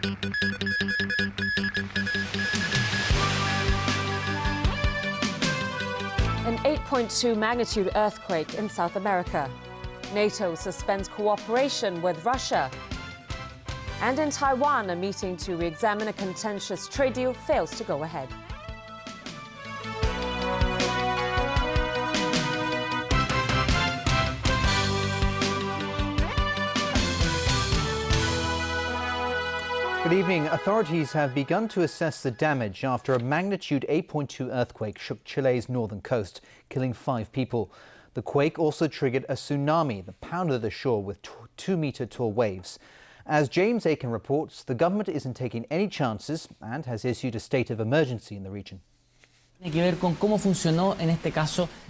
An 8.2 magnitude earthquake in South America. NATO suspends cooperation with Russia. And in Taiwan, a meeting to re-examine a contentious trade deal fails to go ahead. Good evening. Authorities have begun to assess the damage after a magnitude 8.2 earthquake shook Chile's northern coast, killing 5 people. The quake also triggered a tsunami that pounded the shore with 2-meter-tall waves. As James Aiken reports, the government isn't taking any chances and has issued a state of emergency in the region. The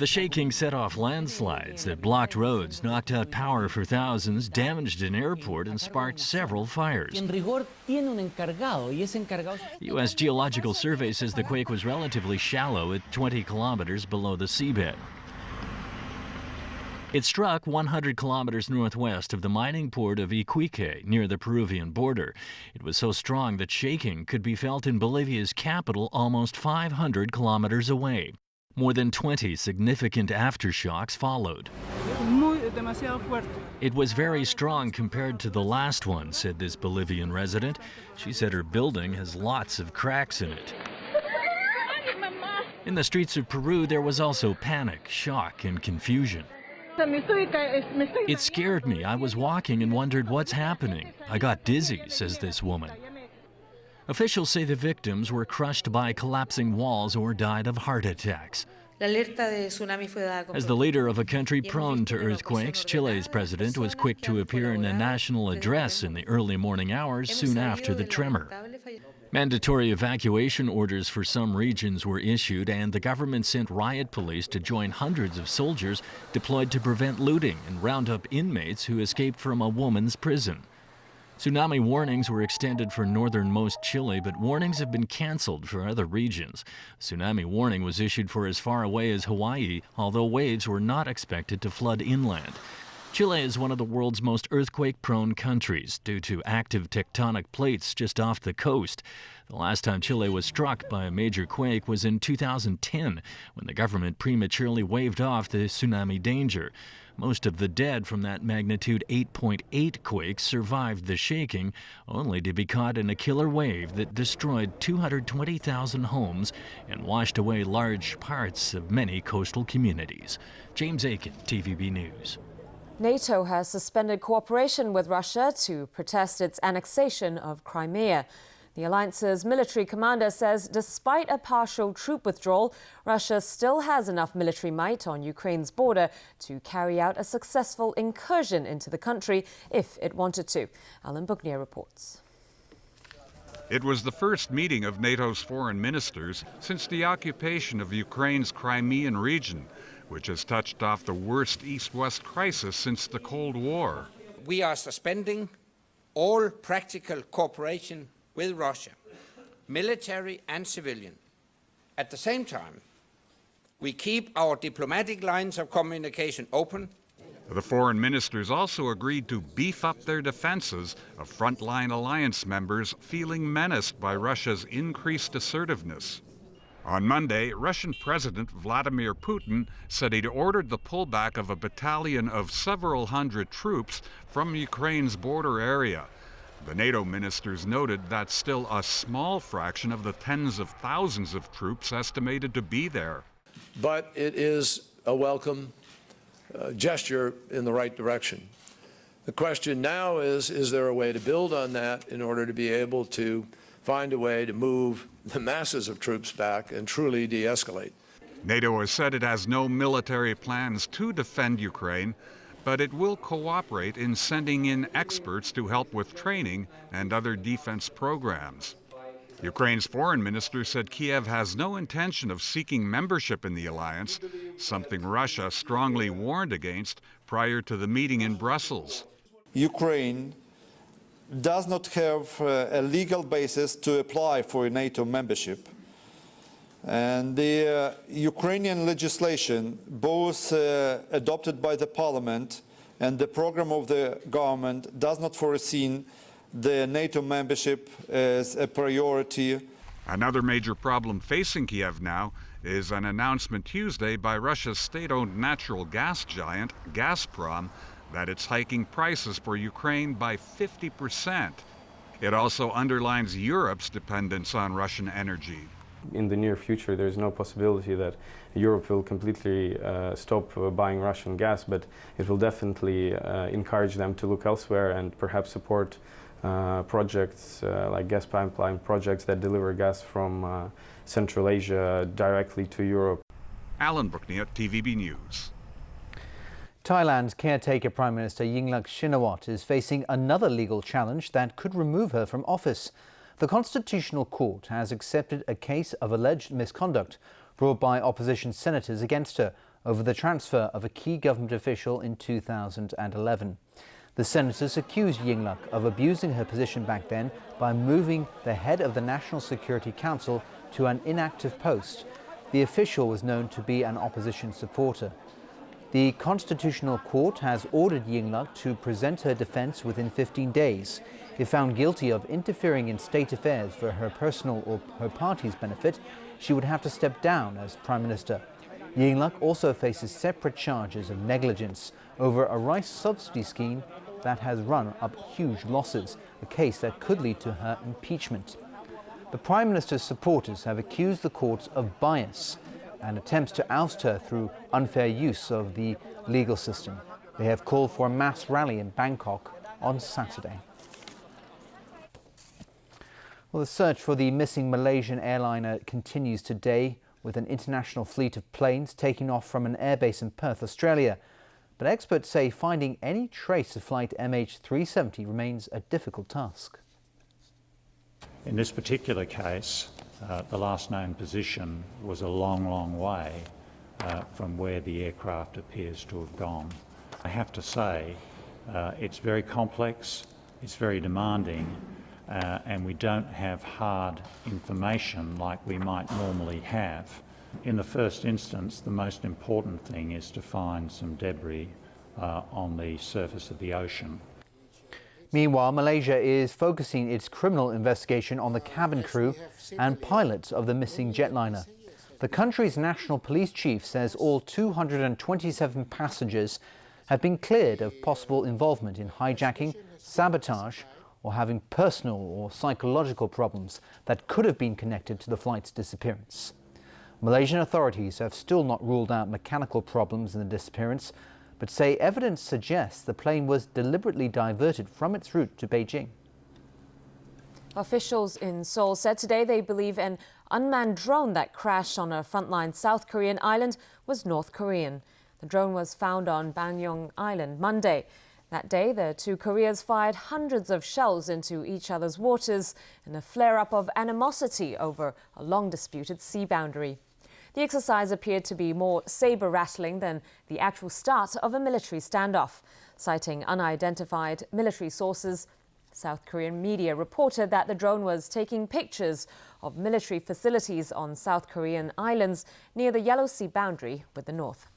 shaking set off landslides that blocked roads, knocked out power for thousands, damaged an airport, and sparked several fires. The U.S. Geological Survey says the quake was relatively shallow at 20 kilometers below the seabed. It struck 100 kilometers northwest of the mining port of Iquique, near the Peruvian border. It was so strong that shaking could be felt in Bolivia's capital almost 500 kilometers away. More than 20 significant aftershocks followed. It was very strong compared to the last one, said this Bolivian resident. She said her building has lots of cracks in it. In the streets of Peru, there was also panic, shock, and confusion. It scared me. I was walking and wondered what's happening. I got dizzy, says this woman. Officials say the victims were crushed by collapsing walls or died of heart attacks. As the leader of a country prone to earthquakes, Chile's president was quick to appear in a national address in the early morning hours soon after the tremor. Mandatory evacuation orders for some regions were issued, and the government sent riot police to join hundreds of soldiers deployed to prevent looting and round up inmates who escaped from a woman's prison. Tsunami warnings were extended for northernmost Chile, but warnings have been canceled for other regions. A tsunami warning was issued for as far away as Hawaii, although waves were not expected to flood inland. Chile is one of the world's most earthquake-prone countries due to active tectonic plates just off the coast. The last time Chile was struck by a major quake was in 2010, when the government prematurely waved off the tsunami danger. Most of the dead from that magnitude 8.8 quake survived the shaking, only to be caught in a killer wave that destroyed 220,000 homes and washed away large parts of many coastal communities. James Aiken, TVB News. NATO has suspended cooperation with Russia to protest its annexation of Crimea. The alliance's military commander says despite a partial troop withdrawal, Russia still has enough military might on Ukraine's border to carry out a successful incursion into the country if it wanted to. Alan Bugnier reports. It was the first meeting of NATO's foreign ministers since the occupation of Ukraine's Crimean region, which has touched off the worst East-West crisis since the Cold War. We are suspending all practical cooperation with Russia, military and civilian. At the same time, we keep our diplomatic lines of communication open. The foreign ministers also agreed to beef up their defenses of frontline alliance members feeling menaced by Russia's increased assertiveness. On Monday, Russian President Vladimir Putin said he'd ordered the pullback of a battalion of several hundred troops from Ukraine's border area. The NATO ministers noted that's still a small fraction of the tens of thousands of troops estimated to be there. But it is a welcome gesture in the right direction. The question now is there a way to build on that in order to be able to find a way to move the masses of troops back and truly de-escalate? NATO has said it has no military plans to defend Ukraine, but it will cooperate in sending in experts to help with training and other defense programs. Ukraine's foreign minister said Kiev has no intention of seeking membership in the alliance, something Russia strongly warned against prior to the meeting in Brussels. Ukraine does not have a legal basis to apply for NATO membership. And the Ukrainian legislation, both adopted by the parliament and the program of the government, does not foresee the NATO membership as a priority. Another major problem facing Kiev now is an announcement Tuesday by Russia's state-owned natural gas giant, Gazprom, that it's hiking prices for Ukraine by 50%. It also underlines Europe's dependence on Russian energy. In the near future, there's no possibility that Europe will completely stop buying Russian gas, but it will definitely encourage them to look elsewhere and perhaps support projects like gas pipeline projects that deliver gas from Central Asia directly to Europe. Alan Brookney, TVB News. Thailand's caretaker Prime Minister Yingluck Shinawatra is facing another legal challenge that could remove her from office. The Constitutional Court has accepted a case of alleged misconduct brought by opposition senators against her over the transfer of a key government official in 2011. The senators accused Yingluck of abusing her position back then by moving the head of the National Security Council to an inactive post. The official was known to be an opposition supporter. The Constitutional Court has ordered Yingluck to present her defence within 15 days. If found guilty of interfering in state affairs for her personal or her party's benefit, she would have to step down as Prime Minister. Yingluck also faces separate charges of negligence over a rice subsidy scheme that has run up huge losses, a case that could lead to her impeachment. The Prime Minister's supporters have accused the courts of bias and attempts to oust her through unfair use of the legal system. They have called for a mass rally in Bangkok on Saturday. Well, the search for the missing Malaysian airliner continues today, with an international fleet of planes taking off from an airbase in Perth, Australia. But experts say finding any trace of flight MH370 remains a difficult task. In this particular case, the last known position was a long, long way from where the aircraft appears to have gone. I have to say, it's very complex, it's very demanding, and we don't have hard information like we might normally have. In the first instance, the most important thing is to find some debris on the surface of the ocean. Meanwhile, Malaysia is focusing its criminal investigation on the cabin crew and pilots of the missing jetliner. The country's national police chief says all 227 passengers have been cleared of possible involvement in hijacking, sabotage, or having personal or psychological problems that could have been connected to the flight's disappearance. Malaysian authorities have still not ruled out mechanical problems in the disappearance, but say evidence suggests the plane was deliberately diverted from its route to Beijing. Officials in Seoul said today they believe an unmanned drone that crashed on a frontline South Korean island was North Korean. The drone was found on Banyong Island Monday. That day, the two Koreas fired hundreds of shells into each other's waters in a flare-up of animosity over a long-disputed sea boundary. The exercise appeared to be more saber-rattling than the actual start of a military standoff. Citing unidentified military sources, South Korean media reported that the drone was taking pictures of military facilities on South Korean islands near the Yellow Sea boundary with the North.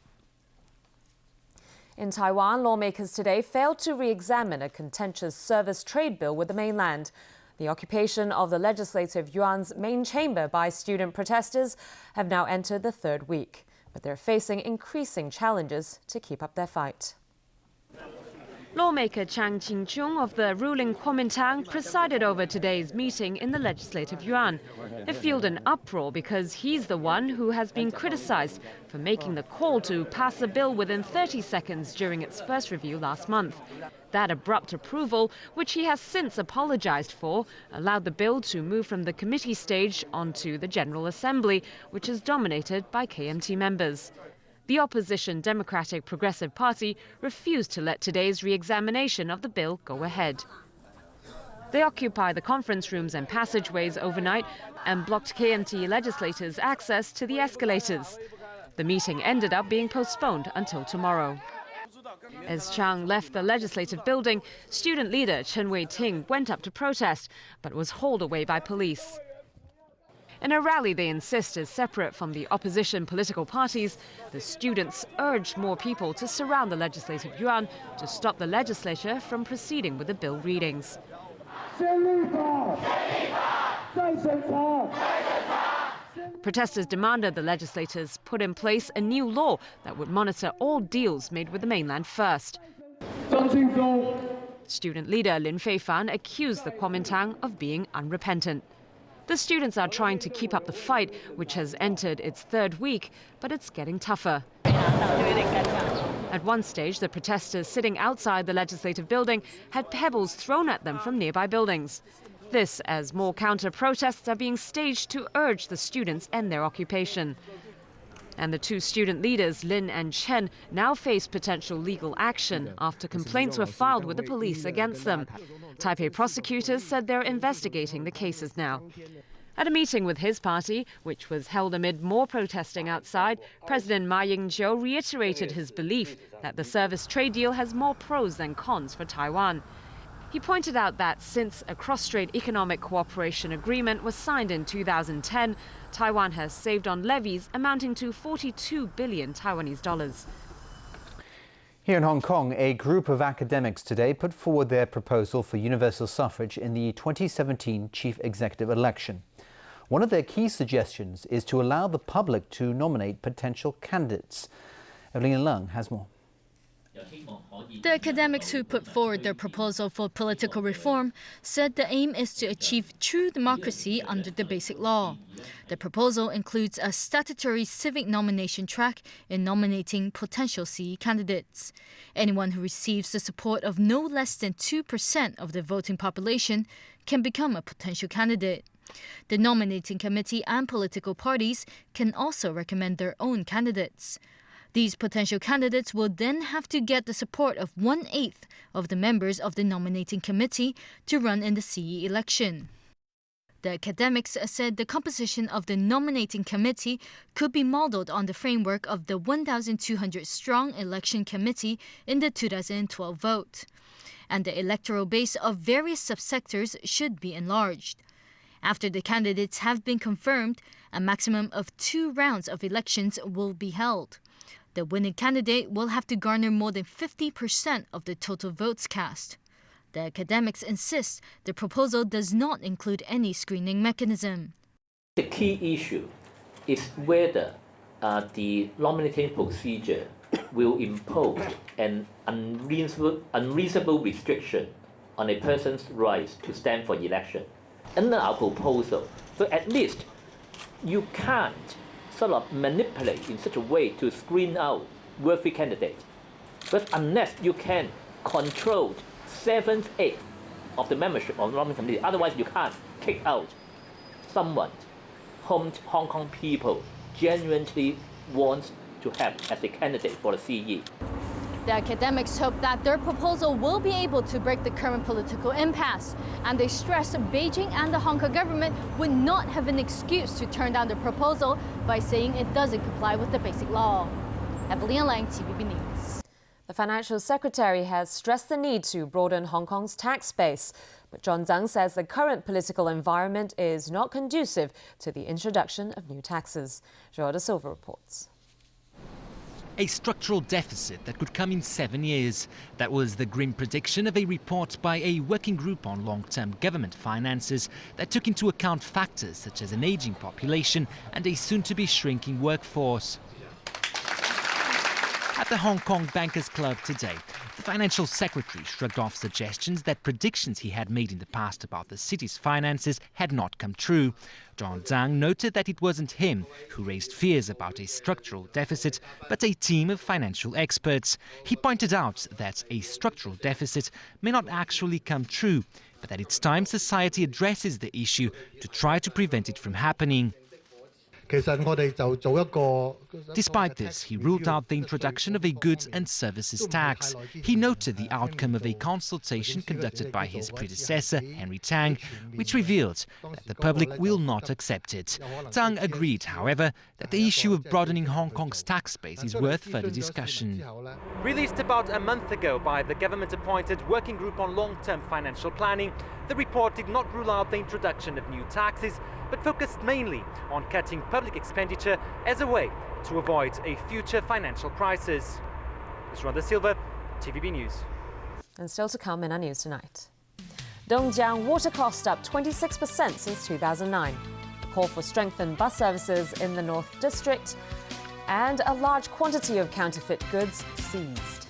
In Taiwan, lawmakers today failed to re-examine a contentious service trade bill with the mainland. The occupation of the Legislative Yuan's main chamber by student protesters have now entered the third week, but they're facing increasing challenges to keep up their fight. Lawmaker Chang Ching-chung of the ruling Kuomintang presided over today's meeting in the Legislative Yuan. It fueled an uproar because he's the one who has been criticized for making the call to pass a bill within 30 seconds during its first review last month. That abrupt approval, which he has since apologized for, allowed the bill to move from the committee stage onto the General Assembly, which is dominated by KMT members. The opposition Democratic Progressive Party refused to let today's re-examination of the bill go ahead. They occupied the conference rooms and passageways overnight and blocked KMT legislators' access to the escalators. The meeting ended up being postponed until tomorrow. As Chang left the legislative building, student leader Chen Wei-ting went up to protest, but was hauled away by police. In a rally they insist is separate from the opposition political parties, the students urged more people to surround the Legislative Yuan to stop the legislature from proceeding with the bill readings. Protesters demanded the legislators put in place a new law that would monitor all deals made with the mainland first. Student leader Lin Feifan accused the Kuomintang of being unrepentant. The students are trying to keep up the fight, which has entered its third week, but it's getting tougher. At one stage, the protesters sitting outside the legislative building had pebbles thrown at them from nearby buildings. This as more counter-protests are being staged to urge the students end their occupation. And the two student leaders, Lin and Chen, now face potential legal action after complaints were filed with the police against them. Taipei prosecutors said they're investigating the cases now. At a meeting with his party, which was held amid more protesting outside, President Ma Ying-jeou reiterated his belief that the service trade deal has more pros than cons for Taiwan. He pointed out that since a cross-strait economic cooperation agreement was signed in 2010, Taiwan has saved on levies amounting to 42 billion Taiwanese dollars. Here in Hong Kong, a group of academics today put forward their proposal for universal suffrage in the 2017 chief executive election. One of their key suggestions is to allow the public to nominate potential candidates. Evelyn Leung has more. The academics who put forward their proposal for political reform said the aim is to achieve true democracy under the Basic Law. The proposal includes a statutory civic nomination track in nominating potential CE candidates. Anyone who receives the support of no less than 2% of the voting population can become a potential candidate. The nominating committee and political parties can also recommend their own candidates. These potential candidates will then have to get the support of 1/8 of the members of the nominating committee to run in the CE election. The academics said the composition of the nominating committee could be modeled on the framework of the 1,200-strong election committee in the 2012 vote. And the electoral base of various subsectors should be enlarged. After the candidates have been confirmed, a maximum of 2 rounds of elections will be held. The winning candidate will have to garner more than 50% of the total votes cast. The academics insist the proposal does not include any screening mechanism. The key issue is whether the nominating procedure will impose an unreasonable restriction on a person's rights to stand for election. Under our proposal, so at least you can't sort of manipulate in such a way to screen out worthy candidates. But unless you can control 7/8 of the membership of the nominating committee, otherwise you can't kick out someone whom Hong Kong people genuinely want to have as a candidate for the CE. The academics hope that their proposal will be able to break the current political impasse, and they stress Beijing and the Hong Kong government would not have an excuse to turn down the proposal by saying it doesn't comply with the Basic Law. Evelyn Lang, TVB News. The Financial Secretary has stressed the need to broaden Hong Kong's tax base. But John Tsang says the current political environment is not conducive to the introduction of new taxes. Joel De Silva reports. A structural deficit that could come in 7 years. That was the grim prediction of a report by a working group on long-term government finances that took into account factors such as an aging population and a soon-to-be shrinking workforce. At the Hong Kong Bankers Club today, the Financial Secretary shrugged off suggestions that predictions he had made in the past about the city's finances had not come true. John Tsang noted that it wasn't him who raised fears about a structural deficit, but a team of financial experts. He pointed out that a structural deficit may not actually come true, but that it's time society addresses the issue to try to prevent it from happening. Despite this, he ruled out the introduction of a goods and services tax. He noted the outcome of a consultation conducted by his predecessor, Henry Tang, which revealed that the public will not accept it. Tang agreed, however, that the issue of broadening Hong Kong's tax base is worth further discussion. Released about a month ago by the government-appointed Working Group on Long-Term Financial Planning, the report did not rule out the introduction of new taxes, but focused mainly on cutting public expenditure as a way to avoid a future financial crisis. Joel De Silva, TVB News. And still to come in our news tonight. Dongjiang water cost up 26% since 2009. Call for strengthened bus services in the North District. And a large quantity of counterfeit goods seized.